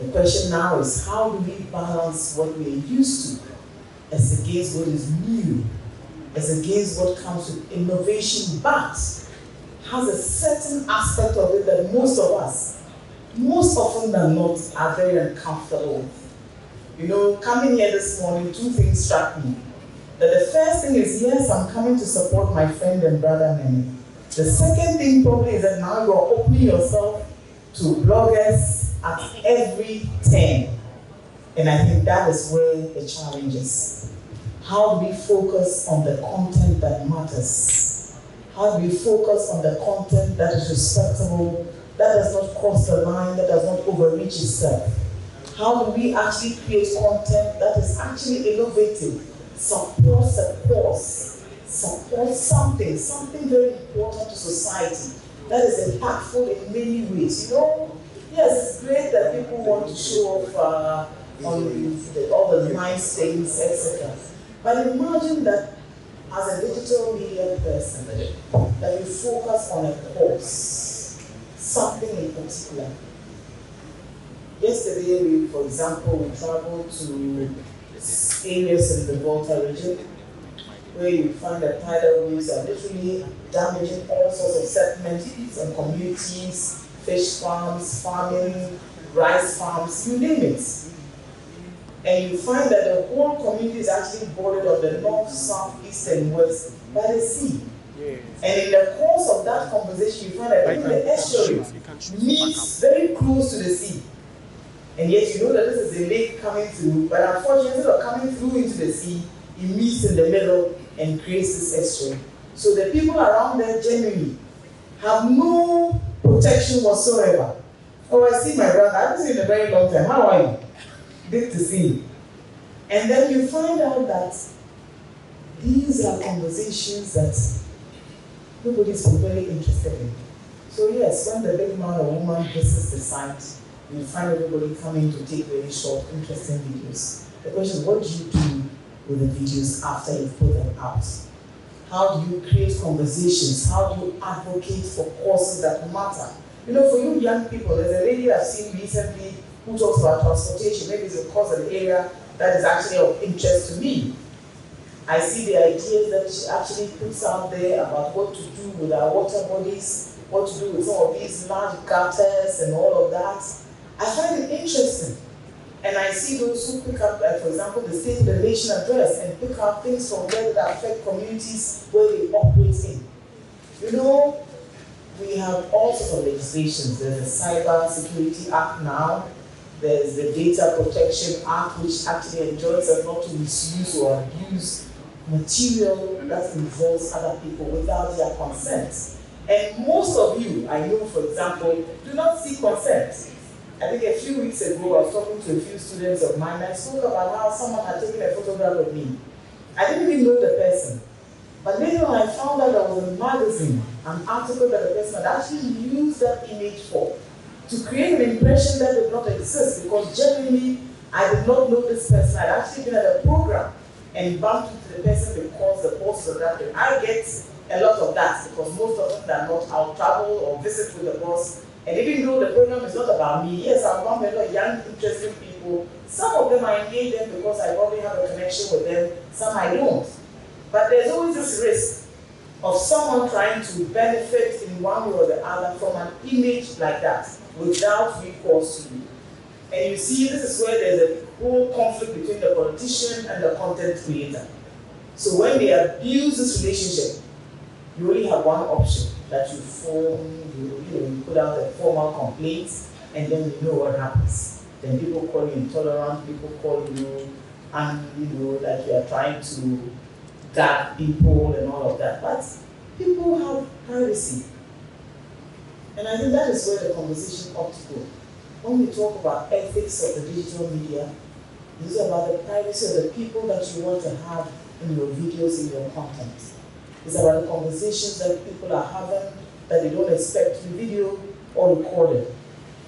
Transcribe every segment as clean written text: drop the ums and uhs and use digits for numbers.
The question now is, how do we balance what we are used to as against what is new, as against what comes with innovation, but has a certain aspect of it that most of us, most often than not, are very uncomfortable with. You know, coming here this morning, two things struck me. That the first thing is, yes, I'm coming to support my friend and brother Nene. The second thing probably is that now you are opening yourself to bloggers at every turn. And I think that is where the challenge is. How do we focus on the content that matters? How do we focus on the content that is respectable, that does not cross the line, that does not overreach itself? How do we actually create content that is actually innovative, supports a cause, supports something very important to society, that is impactful in many ways? You know, yes, it's great that people want to show off on all the nice things, etc. But imagine that as a digital media person, that you focus on a cause, something in particular. Yesterday, we, for example, we traveled to areas in the Volta region where you find that tidal waves are literally damaging all sorts of settlements and communities, fish farms, farming, rice farms, you name it. And you find that the whole community is actually bordered on the north, south, east, and west by the sea. Yeah. And in the course of that conversation, you find that even the estuary meets very close to the sea. And yet you know that this is a lake coming through, but unfortunately, instead of coming through into the sea, it meets in the middle and creates this estuary. So the people around there generally have no protection whatsoever. Oh, I see my brother. I haven't seen in a very long time. How are you? Good to see you. And then you find out that these are conversations that nobody's really interested in. So yes, when the big man or woman visits the site, you find everybody coming to take very short, interesting videos. The question is, what do you do with the videos after you put them out? How do you create conversations? How do you advocate for causes that matter? You know, for you young people, there's a lady I've seen recently who talks about transportation. Maybe it's a cause of the area that is actually of interest to me. I see the ideas that she actually puts out there about what to do with our water bodies, what to do with some of these large gutters and all of that. I find it interesting. And I see those who pick up, for example, the State of the Nation address and pick up things from there that affect communities where they operate in. You know, we have all sorts of legislations. There's the Cyber Security Act now. There's the Data Protection Act, which actually enjoins us not to misuse or abuse material that involves other people without their consent. And most of you, I know, for example, do not seek consent. I think a few weeks ago, I was talking to a few students of mine, and I spoke about how someone had taken a photograph of me. I didn't even know the person. But later on, I found out there was a magazine, an article that the person had actually used that image for, to create an impression that did not exist, because genuinely, I did not know this person. I'd actually been at a program and bumped into the person because the post was that. I get a lot of that, because most of them are not, I'll travel or visit with the boss. And even though the program is not about me, yes, I've met a lot of young, interesting people. Some of them I engage them because I probably have a connection with them, some I don't. But there's always this risk of someone trying to benefit in one way or the other from an image like that without recourse to you. And you see, this is where there's a whole conflict between the politician and the content creator. So when they abuse this relationship, you only have one option, that you form, you put out a formal complaint, and then you know what happens. Then people call you intolerant, people call you, and that you are trying to gag people and all of that. But people have privacy. And I think that is where the conversation ought to go. When we talk about ethics of the digital media, this is about the privacy of the people that you want to have in your videos, in your content. It's about the conversations that people are having that they don't expect to be video or recorded.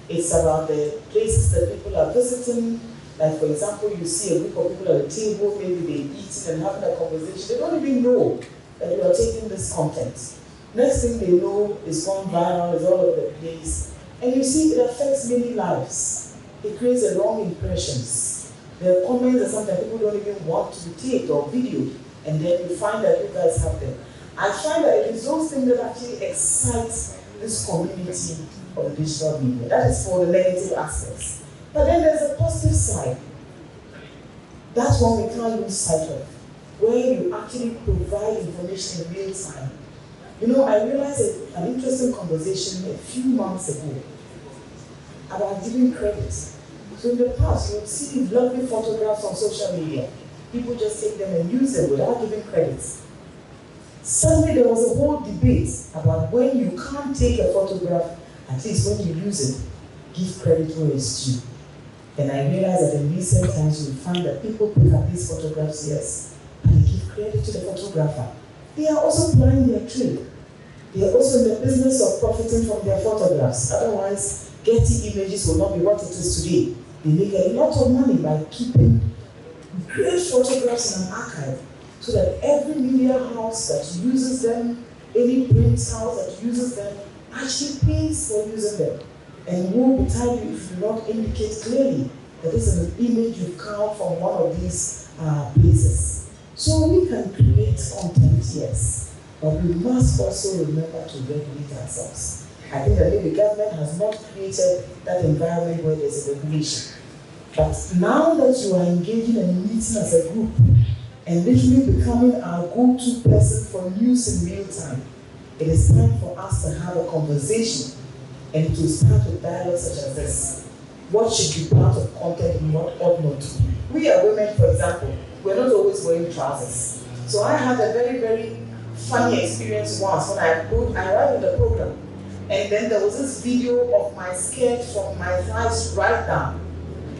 It's about the places that people are visiting. Like, for example, you see a group of people at a table, maybe they're eating and having a conversation. They don't even know that you are taking this content. Next thing they know, it's gone viral, it's all over the place. And you see, it affects many lives. it creates a wrong impressions. There are comments that sometimes people don't even want to be taped or videoed, and then you find that you guys have them. I find that it is those things that actually excite this community of the digital media. That is for the negative aspects. But then there's a positive side. That's one we can't lose sight of, where you actually provide information in real time. You know, I realized an interesting conversation a few months ago about giving credit. So in the past, you would see lovely photographs on social media. People just take them and use them without giving credit. Suddenly there was a whole debate about when you can't take a photograph, at least when you use it, give credit where it's due. And I realized that in recent times you'll find that people pick up these photographs, yes, and they give credit to the photographer. They are also plying their trade. They are also in the business of profiting from their photographs. Otherwise, Getty Images will not be what it is today. They make a lot of money by keeping great photographs in an archive, so that every media house that uses them, any print house that uses them, actually pays for using them. And woe betide you if you do not indicate clearly that this is an image you count from one of these places. So we can create content, yes, but we must also remember to regulate ourselves. I think that maybe the government has not created that environment where there's a regulation. But now that you are engaging and meeting as a group, and literally becoming our go-to person for news in real time, it is time for us to have a conversation and to start with dialogue such as this. What should be part of content and what ought not to be? We are women, for example, we're not always wearing trousers. So I had a very, very funny experience once when I arrived at the program, and then there was this video of my skirt from my thighs right down,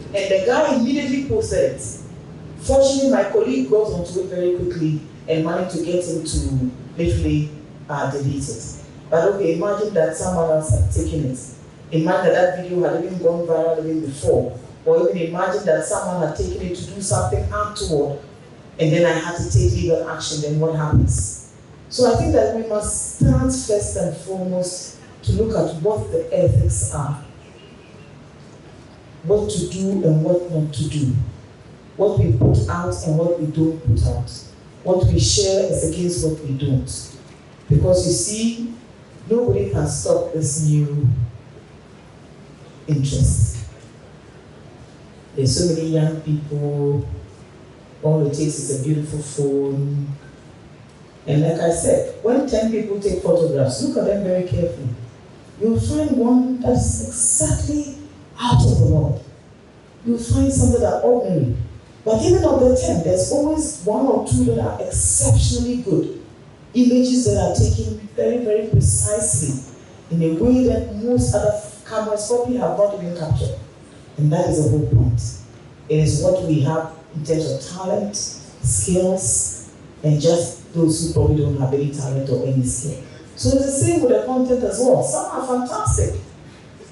and the guy immediately posted it. Fortunately, my colleague got onto it very quickly and managed to get him to literally delete it. But okay, imagine that someone else had taken it. Imagine that video had even gone viral even before. Or even imagine that someone had taken it to do something untoward, and then I had to take legal action, then what happens? So I think that we must start first and foremost to look at what the ethics are. What to do and what not to do. What we put out and what we don't put out. What we share is against what we don't. Because you see, nobody can stop this new interest. There's so many young people, all it takes is a beautiful phone. And like I said, when 10 people take photographs, look at them very carefully. You'll find one that's exactly out of the world. You'll find some that are ordinary. But even of the 10, there's always one or two that are exceptionally good. Images that are taken very, very precisely in a way that most other cameras probably have not even captured. And that is the whole point. It is what we have in terms of talent, skills, and just those who probably don't have any talent or any skill. So it's the same with the content as well. Some are fantastic.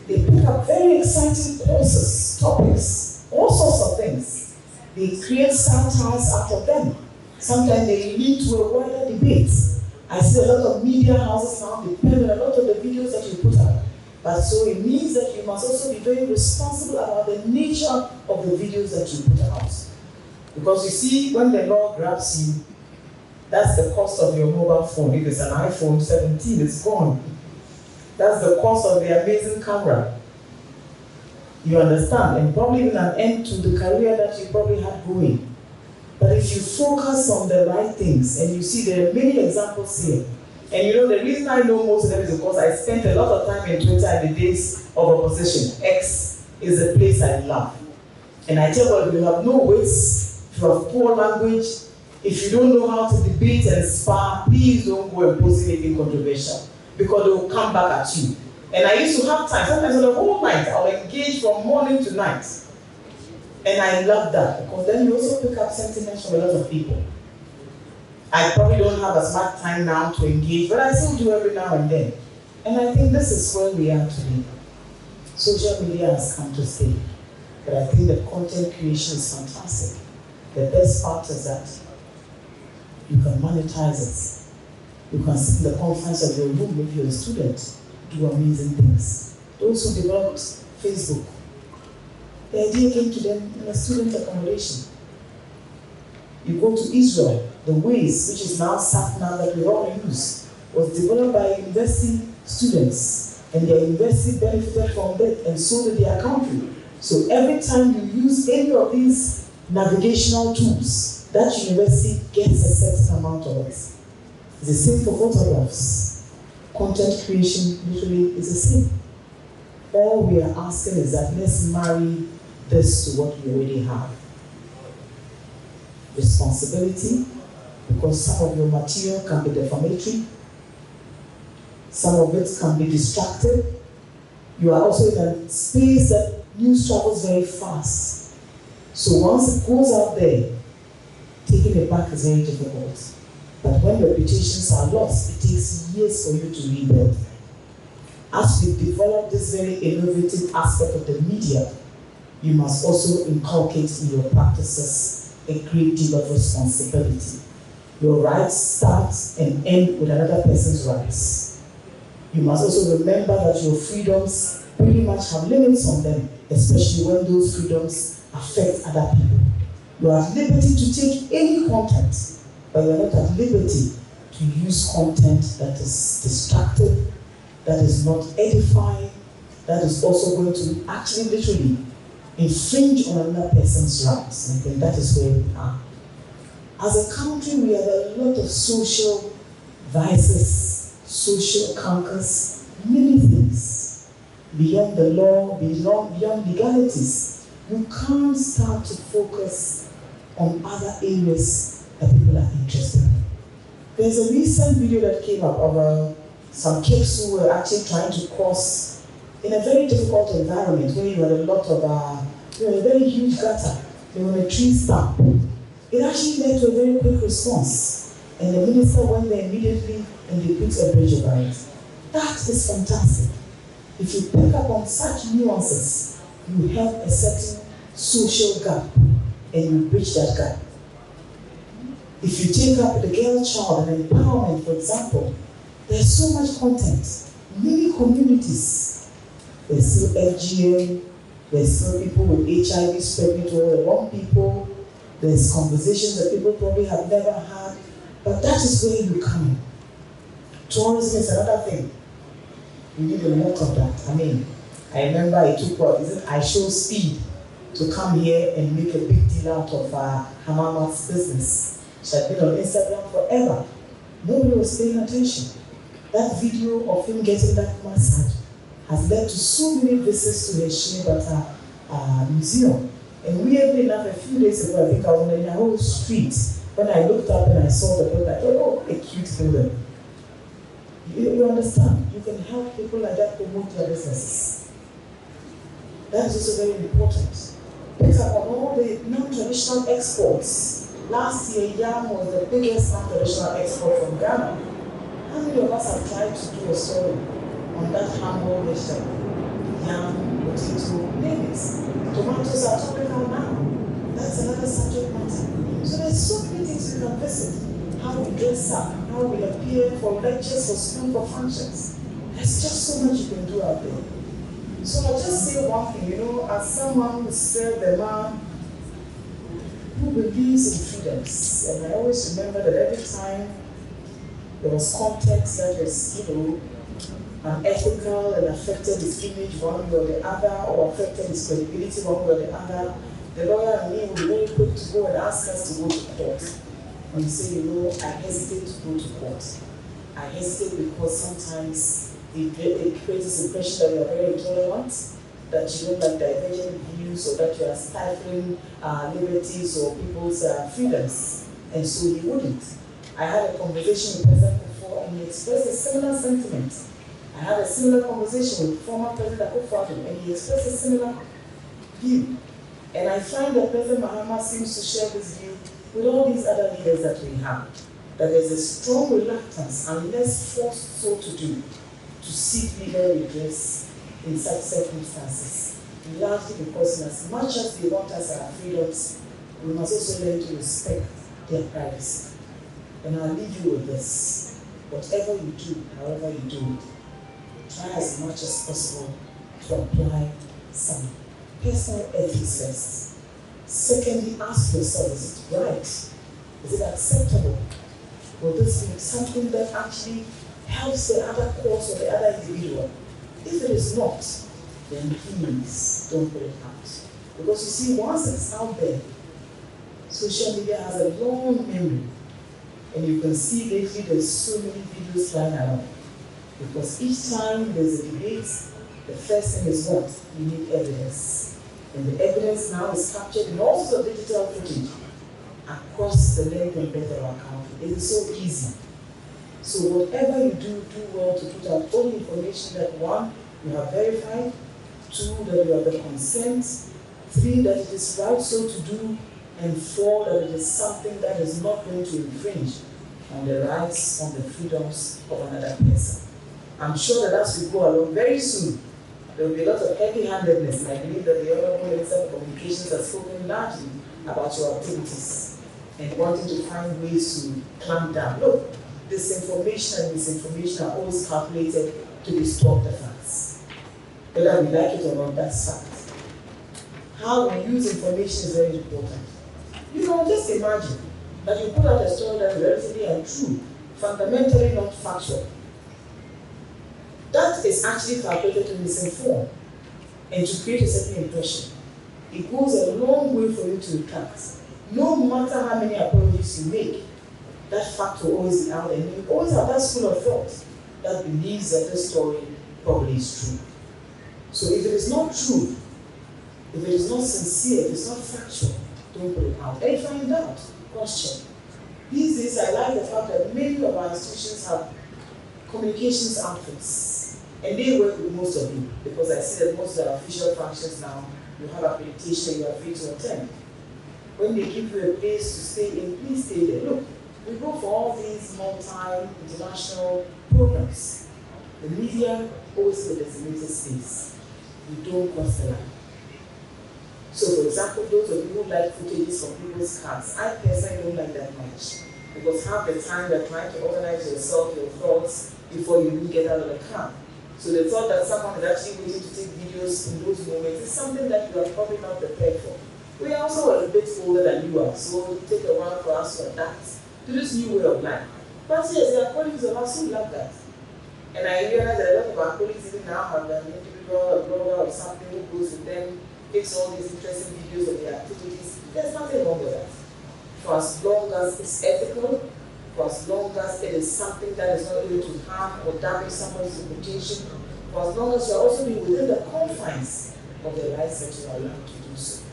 They pick up very exciting courses, topics, all sorts of things. They create satires out of them. Sometimes they lead to a wider debate. I see a lot of media houses now depend on a lot of the videos that you put out. But so it means that you must also be very responsible about the nature of the videos that you put out. Because you see, when the law grabs you, that's the cost of your mobile phone. If it's an iPhone 17, it's gone. That's the cost of the amazing camera. You understand? And probably even an end to the career that you probably had going. But if you focus on the right things, and you see there are many examples here, and you know the reason I know most of them is because I spent a lot of time in Twitter in the days of opposition. X is a place I love. And I tell you, if you have no wits, if you have poor language, if you don't know how to debate and spar, please don't go and post anything controversial, because they will come back at you. And I used to have time, sometimes on the whole night, I'll engage from morning to night. And I love that, because then you also pick up sentiments from a lot of people. I probably don't have as much time now to engage, but I still do every now and then. And I think this is where we are today. Social media has come to stay. But I think the content creation is fantastic. The best part is that you can monetize it. You can sit in the confines of your room if you're a student, do amazing things. Those who developed Facebook, The idea came to them in a student accommodation. You go to Israel, the Waze, which is now SatNav that we all use, was developed by university students, and their university benefited from it, and so did their country. So every time you use any of these navigational tools, that university gets a certain amount of it. It's the same for photographs. Content creation literally is the same. All we are asking is that let's marry this to what we already have. Responsibility, because some of your material can be defamatory, some of it can be distracted. You are also in a space that news travels very fast. So once it goes out there, taking it back is very difficult. But when reputations are lost, it takes years for you to rebuild. As we develop this very innovative aspect of the media, you must also inculcate in your practices a great deal of responsibility. Your rights start and end with another person's rights. You must also remember that your freedoms pretty much have limits on them, especially when those freedoms affect other people. You are at liberty to take any content, but you are not at liberty to use content that is destructive, that is not edifying, that is also going to actually literally infringe on another person's rights. And I think that is where we are. As a country, we have a lot of social vices, social cankers, many things. Beyond the law, beyond legalities, you can't start to focus on other areas that people are interested in. There's a recent video that came up of some kids who were actually trying to cross in a very difficult environment where you had a lot of, a very huge gutter. They were on a tree stump. It actually led to a very quick response. And the minister went there immediately and they put a bridge over it. That is fantastic. If you pick up on such nuances, you help a certain social gap and you bridge that gap. If you take up the girl child and empowerment, for example, there's so much content. Many communities, there's still FGM, there's still people with HIV spreading to all the wrong people, there's conversations that people probably have never had, but that is where you come in. Tourism is another thing. We need a lot of that. I mean, I remember it took I Show Speed to come here and make a big deal out of Hamama's business. She had been on Instagram forever. Nobody was paying attention. That video of him getting that massage has led to so many visits to the Shinibata museum. And weirdly enough, a few days ago, I think I was in a whole street. When I looked up and I saw the building, I thought, oh, a cute building. You understand? You can help people like that promote their businesses. That is also very important. Pick up on all the non-traditional exports. Last year, yam was the biggest non-traditional export from Ghana. How many of us have tried to do a story on that humble vegetable? Yam, potato, name it. Tomatoes are tropical now. That's another subject matter. So there's so many things you can visit. How we dress up, how we appear for lectures, for school, for functions. There's just so much you can do out there. So I'll just say one thing, as someone who served a man who believes in freedoms, and I always remember that every time there was context that was, unethical and affected his image one way or the other, or affected his credibility one way or the other, the lawyer and me would be very quick to go and ask us to go to court. And say, I hesitate to go to court. I hesitate because sometimes it creates this impression that you are very intolerant, that you don't like divergent views, or that you are stifling liberties or people's freedoms. And so he wouldn't. I had a conversation with President Kufuor and he expressed a similar sentiment. I had a similar conversation with former President Kufuor and he expressed a similar view. And I find that President Mahama seems to share this view with all these other leaders that we have, that there's a strong reluctance, unless forced so to do, to seek legal redress in such circumstances, largely because in as much as they want us our freedoms, we must also learn to respect their privacy. And I'll leave you with this. Whatever you do, however you do it, try as much as possible to apply some personal ethics first. Secondly, ask yourself, is it right? Is it acceptable? Will this be something that actually helps the other cause or the other individual? If it is not, then please don't put it out. Because you see, once it's out there, social media has a long memory. And you can see lately there's so many videos flying around. Because each time there's a debate, the first thing is what? You need evidence. And the evidence now is captured in all sorts of digital footage across the length and breadth of our country. It is so easy. So whatever you do well to put out all the information that one, you have verified, two, that you have the consent, three, that it is right so to do, and four, that it is something that is not going to infringe on the rights, on the freedoms of another person. I'm sure that as we go along very soon, there will be a lot of heavy-handedness, and I believe that the Honorable Minister of Communications has spoken largely about your activities and wanting to find ways to clamp down. Look, disinformation and misinformation are always calculated to distort the facts. Whether we like it or not, that's fact. How we use information is very important. You know, just imagine that you put out a story that is relatively untrue, fundamentally not factual. That is actually calculated to misinform and to create a certain impression. It goes a long way for you to retract. No matter how many apologies you make, that fact will always be out there. And you always have that school of thought that believes that this story probably is true. So if it is not true, if it is not sincere, if it's not factual, don't put it out. And find out, question. These days, I like the fact that many of our institutions have communications outfits, and they work with most of you, because I see that most of the official functions now, you have accreditation, you are free to attend. When they give you a place to stay in, please stay there. Look, we go for all these multi-international programs. The media always have a designated space. We don't cross the line. So, for example, those of you who like footages from people's cars, I personally don't like that much. Because half the time you're trying to organize yourself, your thoughts, before you even get out of the car. So the thought that someone is actually waiting to take videos in those moments is something that you are probably not prepared for. We are also a bit older than you are, so it will take a while for us to adapt to this new way of life. But yes, there are colleagues of us who love that. And I realize that a lot of our colleagues even now have an individual, a blogger or something who goes with them, takes all these interesting videos of their activities. There's nothing wrong with that. For as long as it's ethical, for as long as it is something that is not going to harm or damage someone's reputation, for as long as you're also being within the confines of the rights that you are allowed to do so.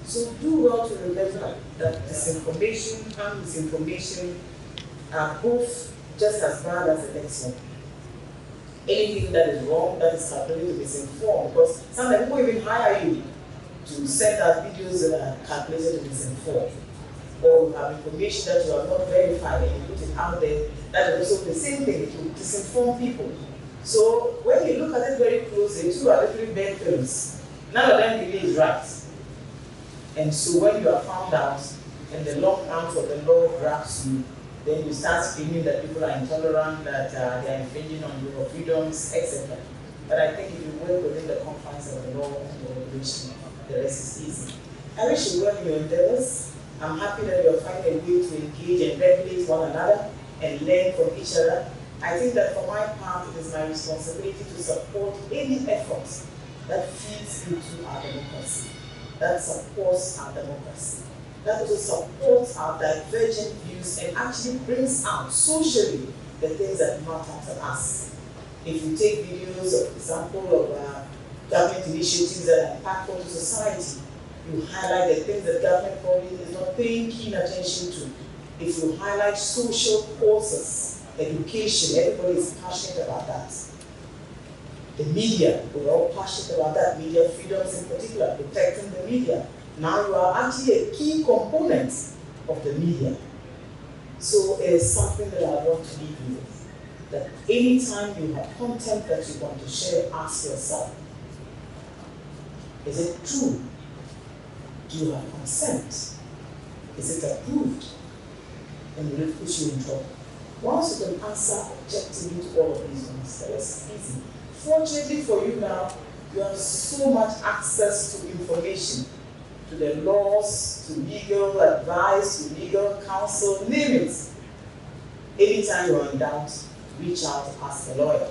So do well to remember that disinformation and misinformation are both just as bad as the next one. Anything that is wrong, that is calculated to misinform, because sometimes people even hire you to send out videos that are calculated to misinform. Or you have information that you are not verified and you put it out there, that is also the same thing, it will disinform people. So when you look at it very closely, two are literally bedfellows. None of them really is right. And so when you are found out and the long arms of the law grabs you, then you start screaming that people are intolerant, that they are infringing on your freedoms, etc. But I think if you work within the confines of the law and the regulation, the rest is easy. I wish you well in your endeavors. I'm happy that you're finding a way to engage and regulate one another and learn from each other. I think that for my part, it is my responsibility to support any efforts that feeds into our democracy, that supports our democracy, that also supports our divergent views and actually brings out socially the things that matter to us. If you take videos, for example, of government initiatives that are impactful to society, you highlight the things that government probably is not paying keen attention to. If you highlight social causes, education, everybody is passionate about that. The media, we're all passionate about that. Media freedoms in particular, protecting the media. Now you are actually a key component of the media. So it is something that I want to leave you with. That anytime you have content that you want to share, ask yourself, is it true? Do you have consent? Is it approved? And will it put you in trouble? Once you can answer objectively to all of these ones, that is easy. Fortunately for you now, You have so much access to information, to the laws, to legal advice, to legal counsel, name it. Anytime you are in doubt, reach out, ask a lawyer.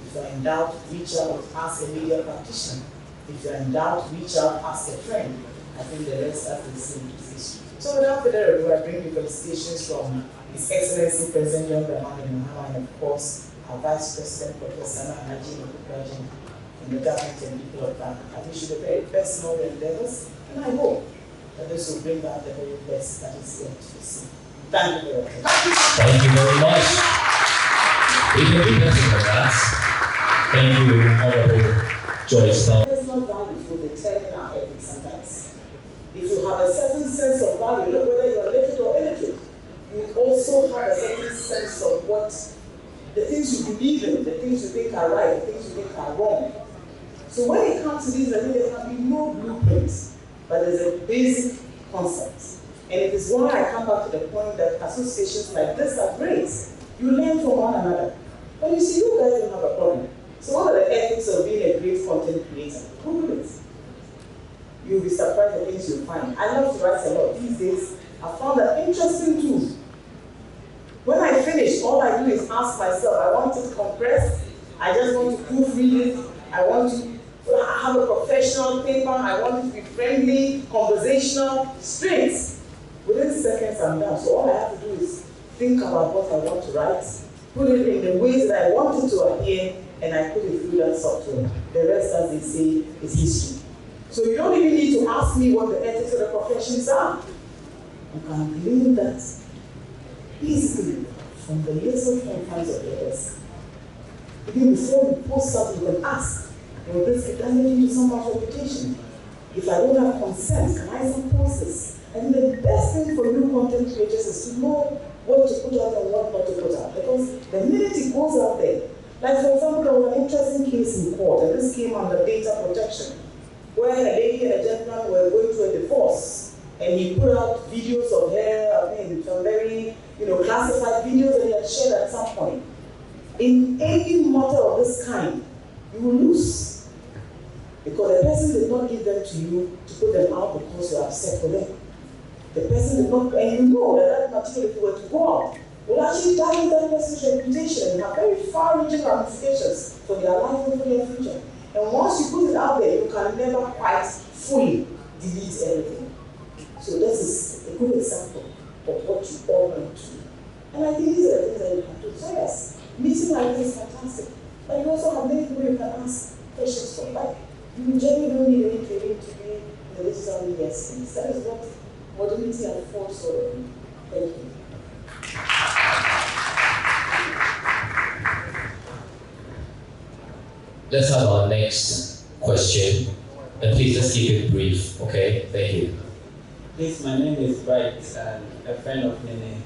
If you are in doubt, reach out, ask a legal practitioner. If you are in doubt, reach out, ask a friend. I think the rest are the same position. So without further ado, I bring you felicitations from His Excellency President John Dramani Mahama and of course our Vice President Professor Anaji Nkukwajin and the government and people of Ghana. I wish you the very best in all your endeavors, and I hope that this will bring out the very best that is yet to be seen. Thank you very much. Thank you very much. Even bigger than that. Thank you, Honorable Joyce Bawah. Personal values will determine our ethics sometimes. If you have a certain sense of value, look whether you are literate or illiterate, you also have a certain sense of what the things you believe in, the things you think are right, the things you think are wrong. So when it comes to these, I think there can be no blueprint, but there's a basic concept. And it is why I come back to the point that associations like this are great. You learn from one another. But you see, you guys don't have a problem. So what are the ethics of being a great content creator? Google it. You'll be surprised at things you'll find. I love to write a lot. These days, I found that interesting too. When I finish, all I do is ask myself, I want it compressed, I just want to proofread it, I want to have a professional paper, I want it to be friendly, conversational, straight. Within seconds I'm done. So all I have to do is think about what I want to write, put it in the ways that I want it to appear, and I put it through that software. The rest, as they say, is history. So you don't even need to ask me what the ethics of the professions are. You can glean that easily from the little confines of your desk. Even before you post something, you can ask, will this be damaging to someone's reputation? If I don't have consent, can I post this? I think the best thing for new content creators is to know what to put out and what not to put out. Because the minute it goes out there, like for example, there was an interesting case in court, and this came under data protection, where a lady and a gentleman were going through a divorce, and he put out videos of her, some very, classified videos that he had shared at some point. In any matter of this kind, you will lose. Because the person did not give them to you to put them out because you're upset with them. The person did not, and you know that material, if you were to go out, will actually damage that person's reputation and have very far-reaching ramifications for their life and for their future. And once you put it out there, you can never quite fully delete everything. So this is a good example of what you all want to do. And I think these are the things that you can do. So yes, meeting like this is fantastic. But you also have many people you can ask questions from. Like, you generally don't need any training to be in the digital media space. That is what modernity and force sort of do. Thank you. Let's have our next question. And please just keep it brief, okay? Thank you. Please, my name is Bright, a friend of Nene.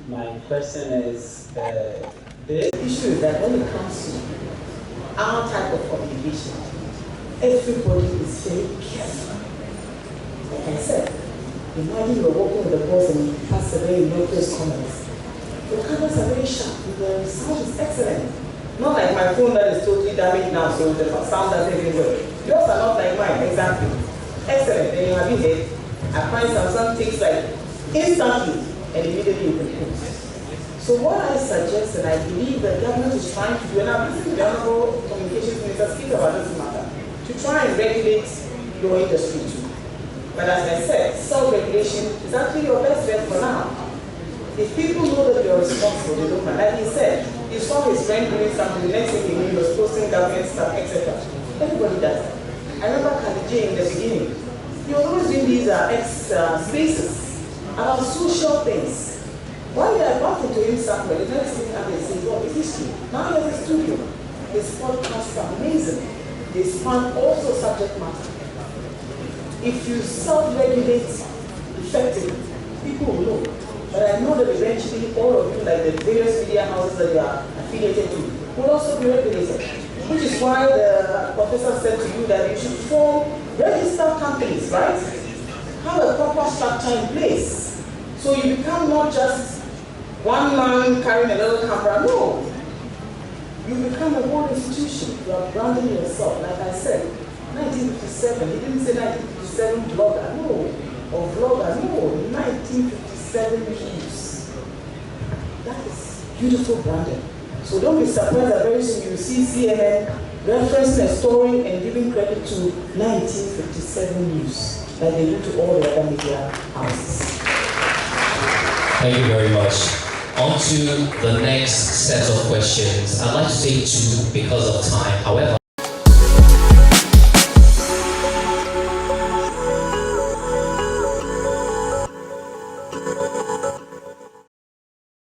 My question is, the issue is that when it comes to our type of communication, everybody is very careful. Like I said, imagine you're walking with the boss and you pass a very innocuous comments. The cameras are very sharp, the sound is excellent. Not like my phone that is totally damaged now, so the sound doesn't even work. Yours are not like mine, exactly. Excellent, then you have it here. I find some takes like instantly and immediately you can post. So what I suggest, and I believe the government is trying to do, and I'm listening to the Honorable Communications Minister speak about this matter, to try and regulate your industry too. But as I said, self-regulation is actually your best bet for now. If people know that you're responsible, they don't mind. Like he said, he saw his friend doing something, the next thing he knew, he was posting government stuff, etc. Everybody does that. I remember Khadija in the beginning. He was always doing these spaces about social things. One day I bumped into him somewhere, the next thing I said, well, it's history. Now he has a studio. His podcasts are amazing. They span also subject matter. If you self-regulate effectively, people will know. But I know that eventually all of you, like the various media houses that you are affiliated to, will also be regulated. Which is why the professor said to you that you should form registered companies, right? Have a proper structure in place. So you become not just one man carrying a little camera. No. you become a world institution. You are branding yourself. Like I said, 1957, he didn't say 1957 blogger, no. Or vlogger, no. 1957 news. That is beautiful branding. So don't be surprised that very soon you see CNN referencing a story and giving credit to 1957 news, like they do to all the other media houses. Thank you very much. On to the next set of questions. I'd like to take two because of time. However,